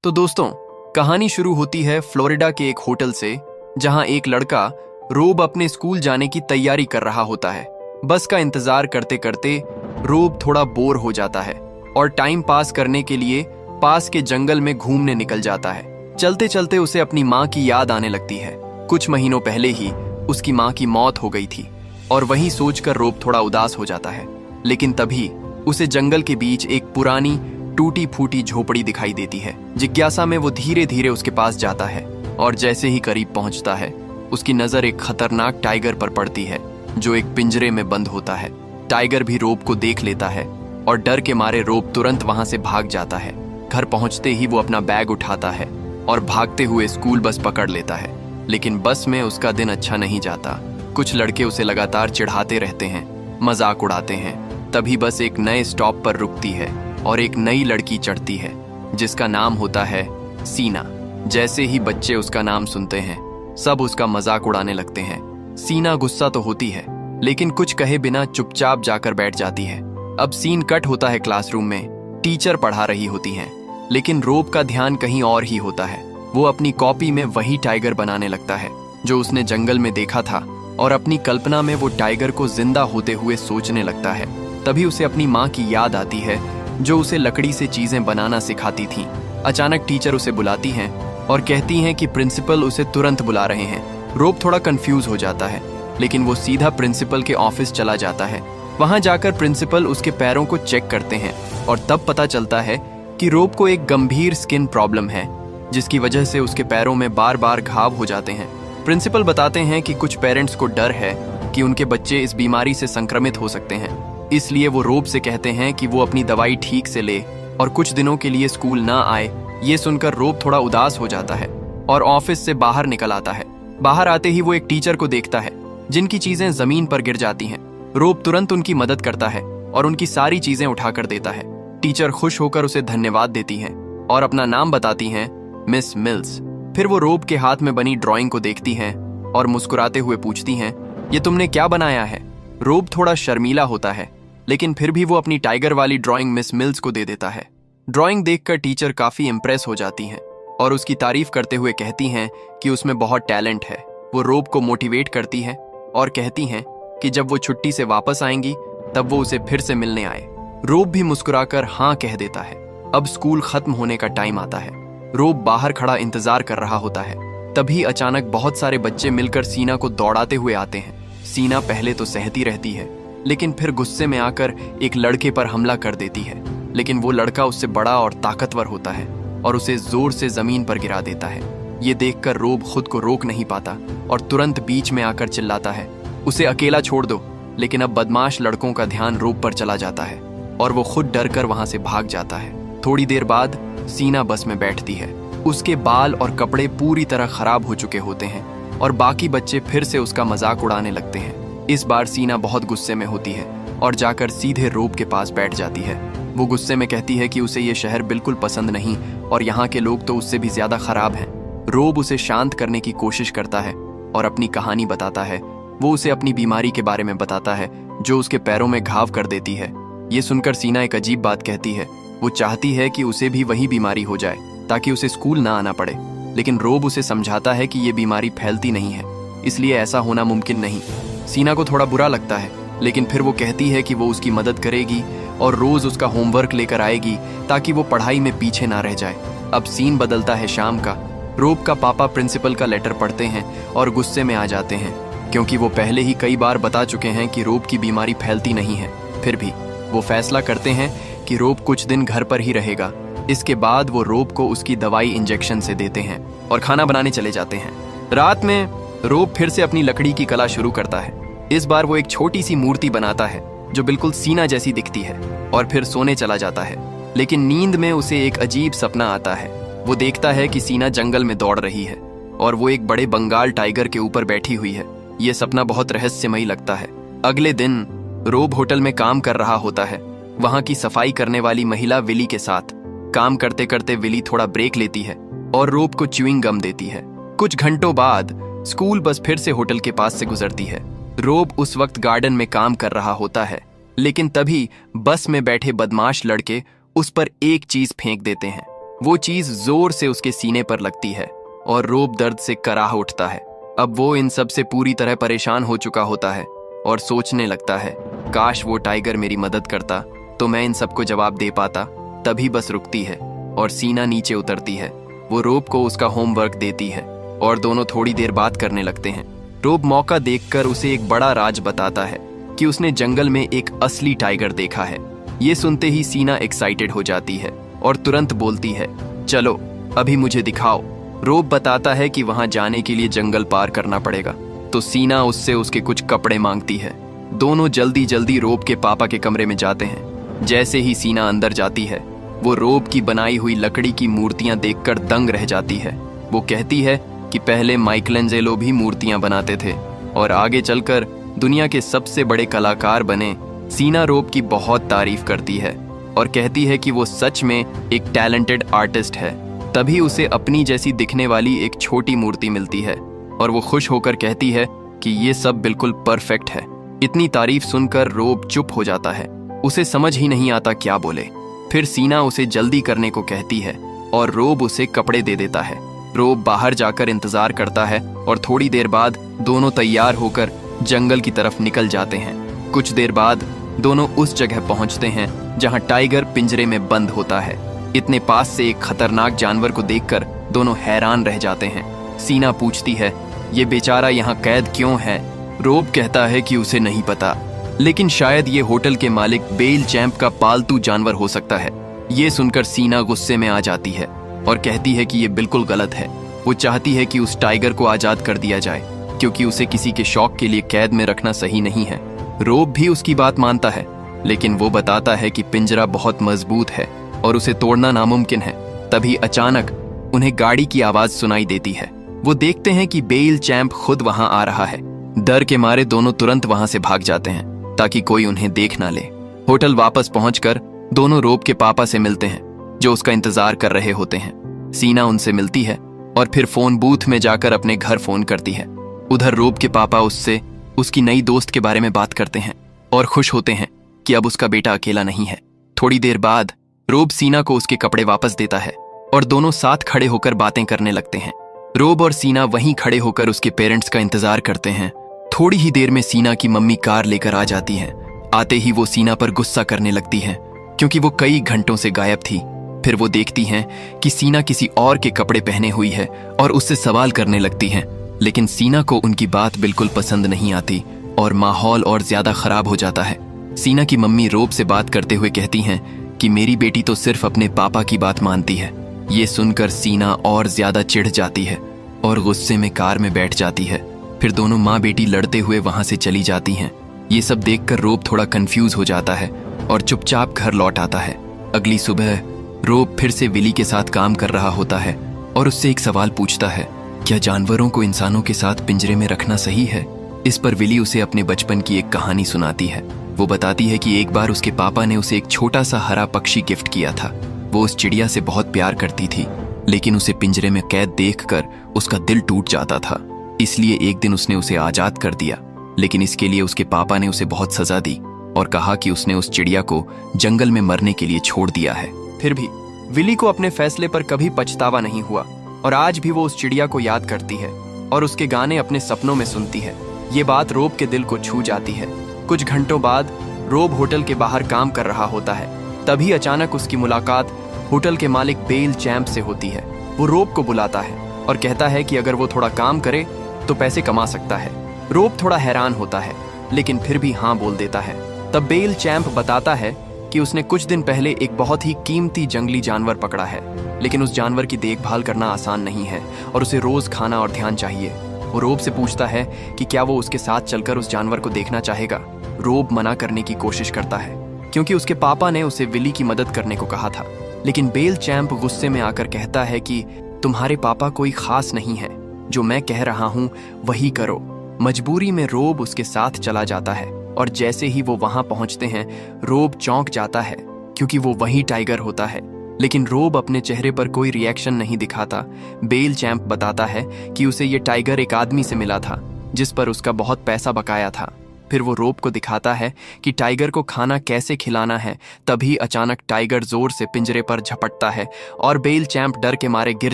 तो दोस्तों, कहानी शुरू होती है फ्लोरिडा के एक होटल से, जहां एक लड़का रोब अपने स्कूल जाने की तैयारी कर रहा होता है। बस का इंतजार करते करते रोब थोड़ा बोर हो जाता है और टाइम पास करने के लिए पास के जंगल में घूमने निकल जाता है। चलते चलते उसे अपनी माँ की याद आने लगती है। कुछ महीनों पहले ही उसकी माँ की मौत हो गई थी और वही सोचकर रोब थोड़ा उदास हो जाता है। लेकिन तभी उसे जंगल के बीच एक पुरानी टूटी फूटी झोपड़ी दिखाई देती है। जिज्ञासा में वो धीरे धीरे उसके पास जाता है और जैसे ही करीब पहुंचता है, उसकी नजर एक खतरनाक टाइगर पर पड़ती है जो एक पिंजरे में बंद होता है। टाइगर भी रोब को देख लेता है और डर के मारे रोब तुरंत वहां से भाग जाता है। घर पहुंचते ही वो अपना बैग उठाता है और भागते हुए स्कूल बस पकड़ लेता है। लेकिन बस में उसका दिन अच्छा नहीं जाता। कुछ लड़के उसे लगातार चिढ़ाते रहते हैं, मजाक उड़ाते हैं। तभी बस एक नए स्टॉप पर रुकती है और एक नई लड़की चढ़ती है जिसका नाम होता है सीना। जैसे ही बच्चे उसका नाम सुनते हैं, सब उसका मजाक उड़ाने लगते हैं। सीना गुस्सा तो होती है, लेकिन कुछ कहे बिना चुपचाप जाकर बैठ जाती है। अब सीन कट होता है क्लासरूम में। टीचर पढ़ा रही होती हैं, लेकिन रोब का ध्यान कहीं और ही होता है। वो अपनी कॉपी में वही टाइगर बनाने लगता है जो उसने जंगल में देखा था और अपनी कल्पना में वो टाइगर को जिंदा होते हुए सोचने लगता है। तभी उसे अपनी माँ की याद आती है जो उसे लकड़ी से चीजें बनाना सिखाती थी। अचानक टीचर उसे बुलाती हैं और कहती हैं कि प्रिंसिपल उसे तुरंत बुला रहे हैं। रोब थोड़ा कंफ्यूज हो जाता है, लेकिन वो सीधा प्रिंसिपल के ऑफिस चला जाता है। वहां जाकर प्रिंसिपल उसके पैरों को चेक करते हैं और तब पता चलता है कि रोब को एक गंभीर स्किन प्रॉब्लम है, जिसकी वजह से उसके पैरों में बार बार घाव हो जाते हैं। प्रिंसिपल बताते हैं कि कुछ पेरेंट्स को डर है कि उनके बच्चे इस बीमारी से संक्रमित हो सकते हैं, इसलिए वो रोब से कहते हैं कि वो अपनी दवाई ठीक से ले और कुछ दिनों के लिए स्कूल ना आए। ये सुनकर रोब थोड़ा उदास हो जाता है और ऑफिस से बाहर निकल आता है। बाहर आते ही वो एक टीचर को देखता है जिनकी चीजें जमीन पर गिर जाती हैं। रोब तुरंत उनकी मदद करता है और उनकी सारी चीजें उठाकर देता है। टीचर खुश होकर उसे धन्यवाद देती हैं और अपना नाम बताती हैं, मिस मिल्स। फिर वो रोब के हाथ में बनी ड्राइंग को देखती हैं और मुस्कुराते हुए पूछती हैं, ये तुमने क्या बनाया है? रोब थोड़ा शर्मीला होता है, लेकिन फिर भी वो अपनी टाइगर वाली ड्राइंग मिस मिल्स को दे देता है। ड्राइंग देखकर टीचर काफी इम्प्रेस हो जाती हैं और उसकी तारीफ करते हुए कहती हैं कि उसमें बहुत टैलेंट है। वो रोब को मोटिवेट करती है और कहती हैं कि जब वो छुट्टी से वापस आएंगी तब वो उसे फिर से मिलने आए। रोब भी मुस्कुराकर हाँ कह देता है। अब स्कूल खत्म होने का टाइम आता है। रोब बाहर खड़ा इंतजार कर रहा होता है। तभी अचानक बहुत सारे बच्चे मिलकर सीना को दौड़ाते हुए आते हैं। सीना पहले तो सहती रहती है, लेकिन फिर गुस्से में आकर एक लड़के पर हमला कर देती है। लेकिन वो लड़का उससे बड़ा और ताकतवर होता है और उसे जोर से जमीन पर गिरा देता है। ये देखकर रोब खुद को रोक नहीं पाता और तुरंत बीच में आकर चिल्लाता है, उसे अकेला छोड़ दो। लेकिन अब बदमाश लड़कों का ध्यान रोब पर चला जाता है और वो खुद डर कर वहां से भाग जाता है। थोड़ी देर बाद सीना बस में बैठती है। उसके बाल और कपड़े पूरी तरह खराब हो चुके होते हैं और बाकी बच्चे फिर से उसका मजाक उड़ाने लगते हैं। इस बार सीना बहुत गुस्से में होती है और जाकर सीधे रोब के पास बैठ जाती है। वो गुस्से में कहती है कि उसे ये शहर बिल्कुल पसंद नहीं और यहाँ के लोग तो उससे भी ज्यादा खराब हैं। रोब उसे शांत करने की कोशिश करता है और अपनी कहानी बताता है। वो उसे अपनी बीमारी के बारे में बताता है जो उसके पैरों में घाव कर देती है। ये सुनकर सीना एक अजीब बात कहती है। वो चाहती है कि उसे भी वही बीमारी हो जाए ताकि उसे स्कूल ना आना पड़े, लेकिन रोब उसे समझाता है कि ये बीमारी फैलती नहीं है, इसलिए ऐसा होना मुमकिन नहीं। सीना को थोड़ा बुरा लगता है, लेकिन फिर वो कहती है कि वो उसकी मदद करेगी और रोज उसका होमवर्क लेकर आएगी ताकि वो पढ़ाई में पीछे ना रह जाए। अब सीन बदलता है शाम का। रोब का पापा प्रिंसिपल का लेटर पढ़ते हैं और गुस्से में आ जाते हैं, क्योंकि वो पहले ही कई बार बता चुके हैं कि रोब की बीमारी फैलती नहीं है। फिर भी वो फैसला करते हैं कि रोब कुछ दिन घर पर ही रहेगा। इसके बाद वो रोब को उसकी दवाई इंजेक्शन से देते हैं और खाना बनाने चले जाते हैं। रात में रोब फिर से अपनी लकड़ी की कला शुरू करता है। इस बार वो एक छोटी सी मूर्ति बनाता है जो बिल्कुल सीना जैसी दिखती है और फिर सोने चला जाता है। लेकिन नींद में उसे एक अजीब सपना आता है। वो देखता है कि सीना जंगल में दौड़ रही है और वो एक बड़े बंगाल टाइगर के ऊपर बैठी हुई है। ये सपना बहुत रहस्यमयी लगता है। अगले दिन रोब होटल में काम कर रहा होता है, वहां की सफाई करने वाली महिला विली के साथ। काम करते करते विली थोड़ा ब्रेक लेती है और रोब को च्युइंग गम देती है। कुछ घंटों बाद स्कूल बस फिर से होटल के पास से गुजरती है। रोब उस वक्त गार्डन में काम कर रहा होता है, लेकिन तभी बस में बैठे बदमाश लड़के उस पर एक चीज फेंक देते हैं। वो चीज जोर से उसके सीने पर लगती है और रोब दर्द से कराह उठता है। अब वो इन सब से पूरी तरह परेशान हो चुका होता है और सोचने लगता है, काश वो टाइगर मेरी मदद करता तो मैं इन सबको जवाब दे पाता। तभी बस रुकती है और सीना नीचे उतरती है। वो रोब को उसका होमवर्क देती है और दोनों थोड़ी देर बात करने लगते हैं। रोब मौका देखकर उसे एक बड़ा राज बताता है कि उसने जंगल में एक असली टाइगर देखा है। ये सुनते ही सीना एक्साइटेड हो जाती है और तुरंत बोलती है, चलो अभी मुझे दिखाओ। रोब बताता है कि वहां जाने के लिए जंगल पार करना पड़ेगा, तो सीना उससे उसके कुछ कपड़े मांगती है। दोनों जल्दी जल्दी रोब के पापा के कमरे में जाते हैं। जैसे ही सीना अंदर जाती है, वो रोब की बनाई हुई लकड़ी की मूर्तियां देखकर दंग रह जाती है। वो कहती है कि पहले माइकलेंजेलो भी मूर्तियां बनाते थे और आगे चलकर दुनिया के सबसे बड़े कलाकार बने। सीना रोब की बहुत तारीफ करती है और कहती है कि वो सच में एक टैलेंटेड आर्टिस्ट है। तभी उसे अपनी जैसी दिखने वाली एक छोटी मूर्ति मिलती है और वो खुश होकर कहती है कि ये सब बिल्कुल परफेक्ट है। इतनी तारीफ सुनकर रोब चुप हो जाता है, उसे समझ ही नहीं आता क्या बोले। फिर सीना उसे जल्दी करने को कहती है और रोब उसे कपड़े दे देता है। रोब बाहर जाकर इंतजार करता है और थोड़ी देर बाद दोनों तैयार होकर जंगल की तरफ निकल जाते हैं। कुछ देर बाद दोनों उस जगह पहुंचते हैं जहां टाइगर पिंजरे में बंद होता है। इतने पास से एक खतरनाक जानवर को देखकर दोनों हैरान रह जाते हैं। सीना पूछती है, ये बेचारा यहाँ कैद क्यों है? रोब कहता है कि उसे नहीं पता, लेकिन शायद ये होटल के मालिक बेल चैंप का पालतू जानवर हो सकता है। ये सुनकर सीना गुस्से में आ जाती है और कहती है कि ये बिल्कुल गलत है। वो चाहती है कि उस टाइगर को आजाद कर दिया जाए, क्योंकि उसे किसी के शौक के लिए कैद में रखना सही नहीं है। रोब भी उसकी बात मानता है, लेकिन वो बताता है कि पिंजरा बहुत मजबूत है और उसे तोड़ना नामुमकिन है। तभी अचानक उन्हें गाड़ी की आवाज सुनाई देती है। वो देखते हैं कि बेल चैंप खुद वहां आ रहा है। डर के मारे दोनों तुरंत वहां से भाग जाते हैं ताकि कोई उन्हें देख ना ले। होटल वापस पहुंचकर दोनों रोब के पापा से मिलते हैं, जो उसका इंतजार कर रहे होते हैं। सीना उनसे मिलती है और फिर फोन बूथ में जाकर अपने घर फोन करती है। उधर रोब के पापा उससे उसकी नई दोस्त के बारे में बात करते हैं और खुश होते हैं कि अब उसका बेटा अकेला नहीं है। थोड़ी देर बाद रोब सीना को उसके कपड़े वापस देता है और दोनों साथ खड़े होकर बातें करने लगते हैं। रोब और सीना वहीं खड़े होकर उसके पेरेंट्स का इंतजार करते हैं। थोड़ी ही देर में सीना की मम्मी कार लेकर आ जाती हैं। आते ही वो सीना पर गुस्सा करने लगती हैं, क्योंकि वो कई घंटों से गायब थी। फिर वो देखती हैं कि सीना किसी और के कपड़े पहने हुई है और उससे सवाल करने लगती हैं, लेकिन सीना को उनकी बात बिल्कुल पसंद नहीं आती और माहौल और ज्यादा खराब हो जाता है। सीना की मम्मी रोब से बात करते हुए कहती हैं कि मेरी बेटी तो सिर्फ अपने पापा की बात मानती है। ये सुनकर सीना और ज्यादा चिढ़ जाती है और गुस्से में कार में बैठ जाती है। फिर दोनों माँ बेटी लड़ते हुए वहां से चली जाती हैं। ये सब देखकर रोब थोड़ा कंफ्यूज हो जाता है और चुपचाप घर लौट आता है। अगली सुबह रोब फिर से विली के साथ काम कर रहा होता है और उससे एक सवाल पूछता है, क्या जानवरों को इंसानों के साथ पिंजरे में रखना सही है? इस पर विली उसे अपने बचपन की एक कहानी सुनाती है। वो बताती है कि एक बार उसके पापा ने उसे एक छोटा सा हरा पक्षी गिफ्ट किया था। वो उस चिड़िया से बहुत प्यार करती थी, लेकिन उसे पिंजरे में कैद देखकर उसका दिल टूट जाता था। इसलिए एक दिन उसने उसे आजाद कर दिया, लेकिन इसके लिए उसके पापा ने उसे बहुत सजा दी और कहा कि उसने उस चिड़िया को जंगल में मरने के लिए छोड़ दिया है। फिर भी विली को अपने फैसले पर कभी पछतावा नहीं हुआ और आज भी वो उस चिड़िया को याद करती है और उसके गाने अपने सपनों में सुनती है। ये बात रोब के दिल को छू जाती है। कुछ घंटों बाद रोब होटल के बाहर काम कर रहा होता है। तभी अचानक उसकी मुलाकात होटल के मालिक बेल चैंप से होती है। वो रोब को बुलाता है और कहता है कि अगर वो थोड़ा काम करे तो पैसे कमा सकता है। रोब थोड़ा हैरान होता है, लेकिन फिर भी हाँ बोल देता है। तब बेल चैंप बताता है कि उसने कुछ दिन पहले एक बहुत ही कीमती जंगली जानवर पकड़ा है, लेकिन उस जानवर की देखभाल करना आसान नहीं है और उसे रोज खाना और ध्यान चाहिए। वो रोब से पूछता है कि क्या वो उसके साथ चलकर उस जानवर को देखना चाहेगा। रोब मना करने की कोशिश करता है, क्योंकि उसके पापा ने उसे विली की मदद करने को कहा था। लेकिन बेल चैंप गुस्से में आकर कहता है कि तुम्हारे पापा कोई खास नहीं है, जो मैं कह रहा हूँ वही करो। मजबूरी में रोब उसके साथ चला जाता है और जैसे ही वो वहां पहुंचते हैं, रोब चौंक जाता है, क्योंकि वो वही टाइगर होता है। लेकिन रोब अपने चेहरे पर कोई रिएक्शन नहीं दिखाता। बेल चैंप बताता है कि उसे ये टाइगर एक आदमी से मिला था, जिस पर उसका बहुत पैसा बकाया था। फिर वो रोब को दिखाता है कि टाइगर को खाना कैसे खिलाना है। तभी अचानक टाइगर जोर से पिंजरे पर झपटता है और बेल चैंप डर के मारे गिर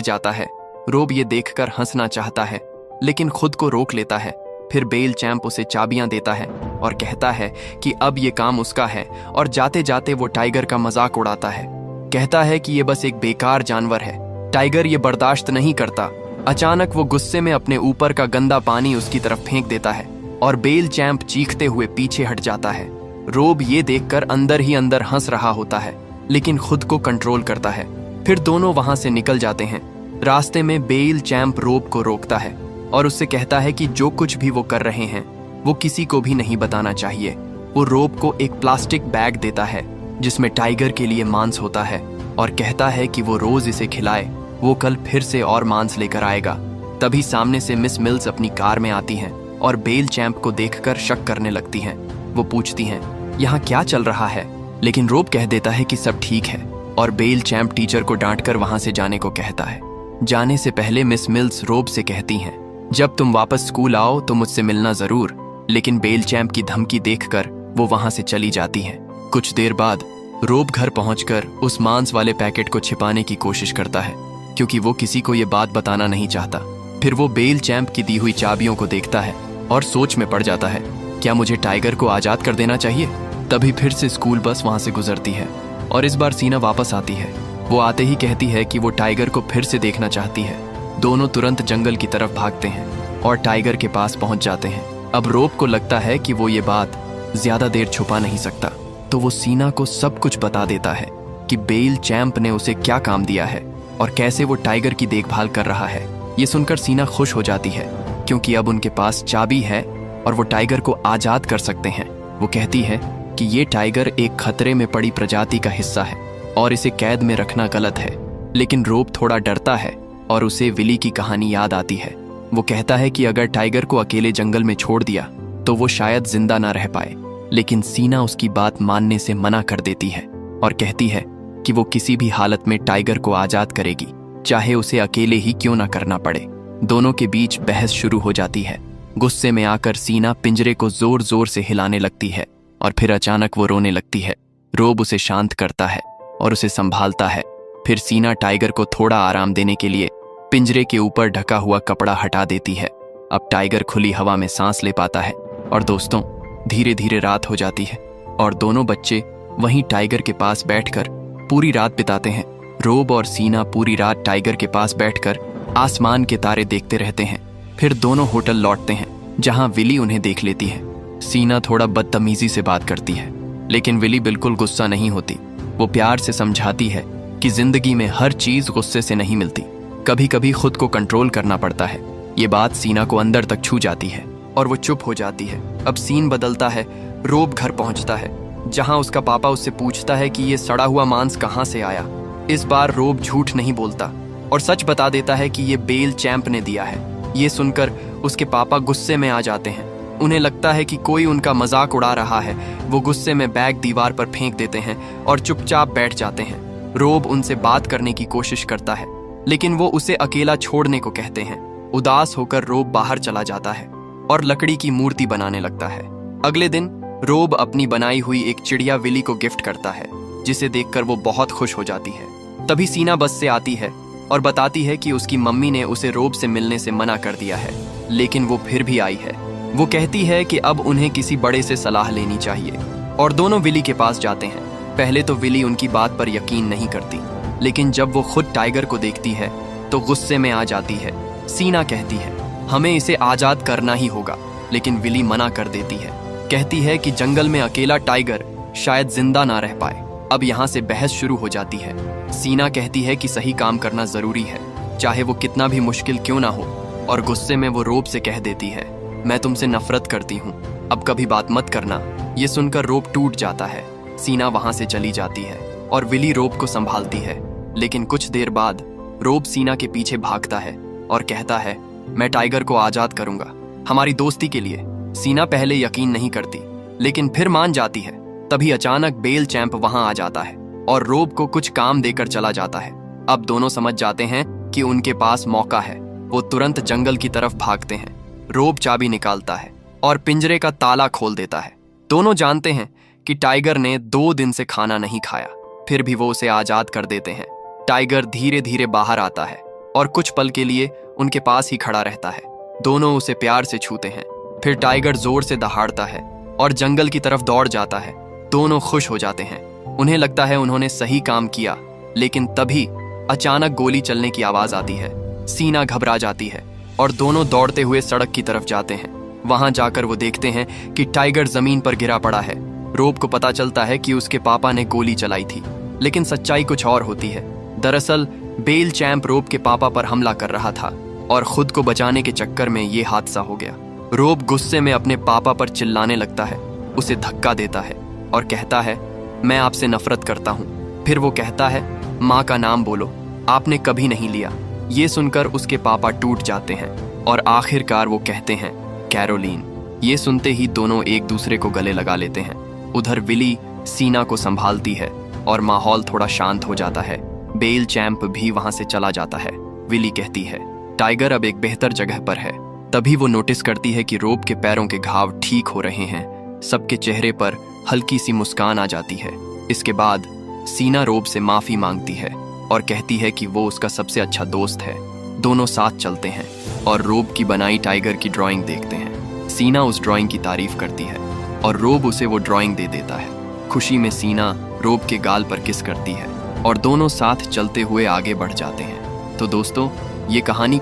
जाता है। रोब ये देखकर हंसना चाहता है लेकिन खुद को रोक लेता है। फिर बेल चैंप उसे चाबियां देता है और कहता है कि अब ये काम उसका है, और जाते जाते वो टाइगर का मजाक उड़ाता है। कहता है कि ये बस एक बेकार जानवर है। टाइगर ये बर्दाश्त नहीं करता। अचानक वो गुस्से में अपने ऊपर का गंदा पानी उसकी तरफ फेंक देता है और बेल चैंप चीखते हुए पीछे हट जाता है। रोब ये देखकर अंदर ही अंदर हंस रहा होता है लेकिन खुद को कंट्रोल करता है। फिर दोनों वहां से निकल जाते हैं। रास्ते में बेल चैंप रोब को रोकता है और उससे कहता है कि जो कुछ भी वो कर रहे हैं वो किसी को भी नहीं बताना चाहिए। वो रोब को एक प्लास्टिक बैग देता है जिसमें टाइगर के लिए मांस होता है और कहता है कि वो रोज इसे खिलाए, वो कल फिर से और मांस लेकर आएगा। तभी सामने से मिस मिल्स अपनी कार में आती हैं और बेल चैंप को देखकर शक करने लगती हैं। वो पूछती हैं यहाँ क्या चल रहा है, लेकिन रोब कह देता है कि सब ठीक है और बेल चैंप टीचर को डांटकर वहां से जाने को कहता है। जाने से पहले मिस मिल्स रोब से कहती हैं जब तुम वापस स्कूल आओ तो मुझसे मिलना जरूर, लेकिन बेल चैंप की धमकी देखकर वो वहां से चली जाती हैं। कुछ देर बाद रोब घर पहुंचकर उस मांस वाले पैकेट को छिपाने की कोशिश करता है क्योंकि वो किसी को ये बात बताना नहीं चाहता। फिर वो बेल चैंप की दी हुई चाबियों को देखता है और सोच में पड़ जाता है, क्या मुझे टाइगर को आजाद कर देना चाहिए? तभी फिर से स्कूल बस वहां से गुजरती है और इस बार सीना वापस आती है। वो आते ही कहती है कि वो टाइगर को फिर से देखना चाहती है। दोनों तुरंत जंगल की तरफ भागते हैं और टाइगर के पास पहुंच जाते हैं। अब रोब को लगता है कि वो ये बात ज्यादा देर छुपा नहीं सकता, तो वो सीना को सब कुछ बता देता है कि बेल चैंप ने उसे क्या काम दिया है और कैसे वो टाइगर की देखभाल कर रहा है। ये सुनकर सीना खुश हो जाती है क्योंकि अब उनके पास चाबी है और वो टाइगर को आजाद कर सकते हैं। वो कहती है कि ये टाइगर एक खतरे में पड़ी प्रजाति का हिस्सा है और इसे कैद में रखना गलत है। लेकिन रोब थोड़ा डरता है और उसे विली की कहानी याद आती है। वो कहता है कि अगर टाइगर को अकेले जंगल में छोड़ दिया तो वो शायद जिंदा ना रह पाए, लेकिन सीना उसकी बात मानने से मना कर देती है और कहती है कि वो किसी भी हालत में टाइगर को आजाद करेगी, चाहे उसे अकेले ही क्यों ना करना पड़े। दोनों के बीच बहस शुरू हो जाती है। गुस्से में आकर सीना पिंजरे को जोर जोर से हिलाने लगती है और फिर अचानक वो रोने लगती है। रोब उसे शांत करता है और उसे संभालता है। फिर सीना टाइगर को थोड़ा आराम देने के लिए पिंजरे के ऊपर ढका हुआ कपड़ा हटा देती है। अब टाइगर खुली हवा में सांस ले पाता है और दोस्तों धीरे धीरे रात हो जाती है और दोनों बच्चे वहीं टाइगर के पास बैठकर पूरी रात बिताते हैं। रोब और सीना पूरी रात टाइगर के पास बैठकर आसमान के तारे देखते रहते हैं। फिर दोनों होटल लौटते हैं जहां विली उन्हें देख लेती है। सीना थोड़ा बदतमीजी से बात करती है लेकिन विली बिल्कुल गुस्सा नहीं होती। वो प्यार से समझाती है कि जिंदगी में हर चीज गुस्से से नहीं मिलती, कभी कभी खुद को कंट्रोल करना पड़ता है। ये बात सीना को अंदर तक छू जाती है और वो चुप हो जाती है। अब सीन बदलता है। रोब घर पहुंचता है जहां उसका पापा उससे पूछता है कि ये सड़ा हुआ मांस कहां से आया। इस बार रोब झूठ नहीं बोलता और सच बता देता है कि ये बेल चैंप ने दिया है। ये सुनकर उसके पापा गुस्से में आ जाते हैं। उन्हें लगता है कि कोई उनका मजाक उड़ा रहा है। वो गुस्से में बैग दीवार पर फेंक देते हैं और चुपचाप बैठ जाते हैं। रोब उनसे बात करने की कोशिश करता है लेकिन वो उसे अकेला छोड़ने को कहते हैं। उदास होकर रोब बाहर चला जाता है और लकड़ी की मूर्ति बनाने लगता है। अगले दिन रोब अपनी बनाई हुई एक चिड़िया विली को गिफ्ट करता है जिसे देखकर वो बहुत खुश हो जाती है। तभी सीना बस से आती है और बताती है कि उसकी मम्मी ने उसे रोब से मिलने से मना कर दिया है, लेकिन वो फिर भी आई है। वो कहती है कि अब उन्हें किसी बड़े से सलाह लेनी चाहिए और दोनों विली के पास जाते हैं। पहले तो विली उनकी बात पर यकीन नहीं करती, लेकिन जब वो खुद टाइगर को देखती है तो गुस्से में आ जाती है। सीना कहती है हमें इसे आजाद करना ही होगा, लेकिन विली मना कर देती है। कहती है कि जंगल में अकेला टाइगर शायद जिंदा ना रह पाए। अब यहाँ से बहस शुरू हो जाती है। सीना कहती है कि सही काम करना जरूरी है, चाहे वो कितना भी मुश्किल क्यों ना हो, और गुस्से में वो रोब से कह देती है मैं तुमसे नफरत करती हूँ, अब कभी बात मत करना। ये सुनकर रोब टूट जाता है। सीना वहां से चली जाती है और विली रोब को संभालती है। लेकिन कुछ देर बाद रोब सीना के पीछे भागता है और कहता है मैं टाइगर को आजाद करूंगा हमारी दोस्ती के लिए। सीना पहले यकीन नहीं करती लेकिन फिर मान जाती है। तभी अचानक बेल चैंप वहां आ जाता है और रोब को कुछ काम देकर चला जाता है। अब दोनों समझ जाते हैं कि उनके पास मौका है। वो तुरंत जंगल की तरफ भागते हैं। रोब चाबी निकालता है और पिंजरे का ताला खोल देता है। दोनों जानते हैं कि टाइगर ने 2 दिन से खाना नहीं खाया, फिर भी वो उसे आजाद कर देते हैं। टाइगर धीरे धीरे बाहर आता है और कुछ पल के लिए उनके पास ही खड़ा रहता है। दोनों उसे प्यार से छूते हैं। फिर टाइगर जोर से दहाड़ता है और जंगल की तरफ दौड़ जाता है। दोनों खुश हो जाते हैं। उन्हें लगता है उन्होंने सही काम किया, लेकिन तभी अचानक गोली चलने की आवाज आती है। सीना घबरा जाती है और दोनों दौड़ते हुए सड़क की तरफ जाते हैं। वहां जाकर वो देखते हैं कि टाइगर जमीन पर गिरा पड़ा है। रोब को पता चलता है कि उसके पापा ने गोली चलाई थी, लेकिन सच्चाई कुछ और होती है। दरअसल बेल चैंप रोब के पापा पर हमला कर रहा था और खुद को बचाने के चक्कर में ये हादसा हो गया। रोब गुस्से में अपने पापा पर चिल्लाने लगता है, उसे धक्का देता है और कहता है, मैं आपसे नफरत करता हूँ। फिर वो कहता है, माँ का नाम बोलो, आपने कभी नहीं लिया। ये सुनकर उसके पापा टूट जाते हैं और आखिरकार वो कहते हैं, कैरोलीन। ये सुनते ही दोनों एक दूसरे को गले लगा लेते हैं। उधर विली सीना को संभालती है और माहौल थोड़ा शांत हो जाता है। बेल चैंप भी वहां से चला जाता है। विली कहती है, टाइगर अब एक बेहतर जगह पर है। तभी वो नोटिस करती है कि रोब के पैरों के घाव ठीक हो रहे हैं। सबके चेहरे पर हल्की सी मुस्कान आ जाती है। इसके बाद सीना रोब से माफी मांगती है और कहती है कि वो उसका सबसे अच्छा दोस्त है। दोनों साथ चलते हैं और रोब की बनाई टाइगर की ड्राइंग देखते हैं। सीना उस ड्राइंग की तारीफ करती है और रोब उसे वो ड्राइंग दे देता है। खुशी में सीना रोब के गाल पर किस करती है और दोनों साथ चलते हुए आगे बढ़ जाते हैं। तो दोस्तों, ये कहानी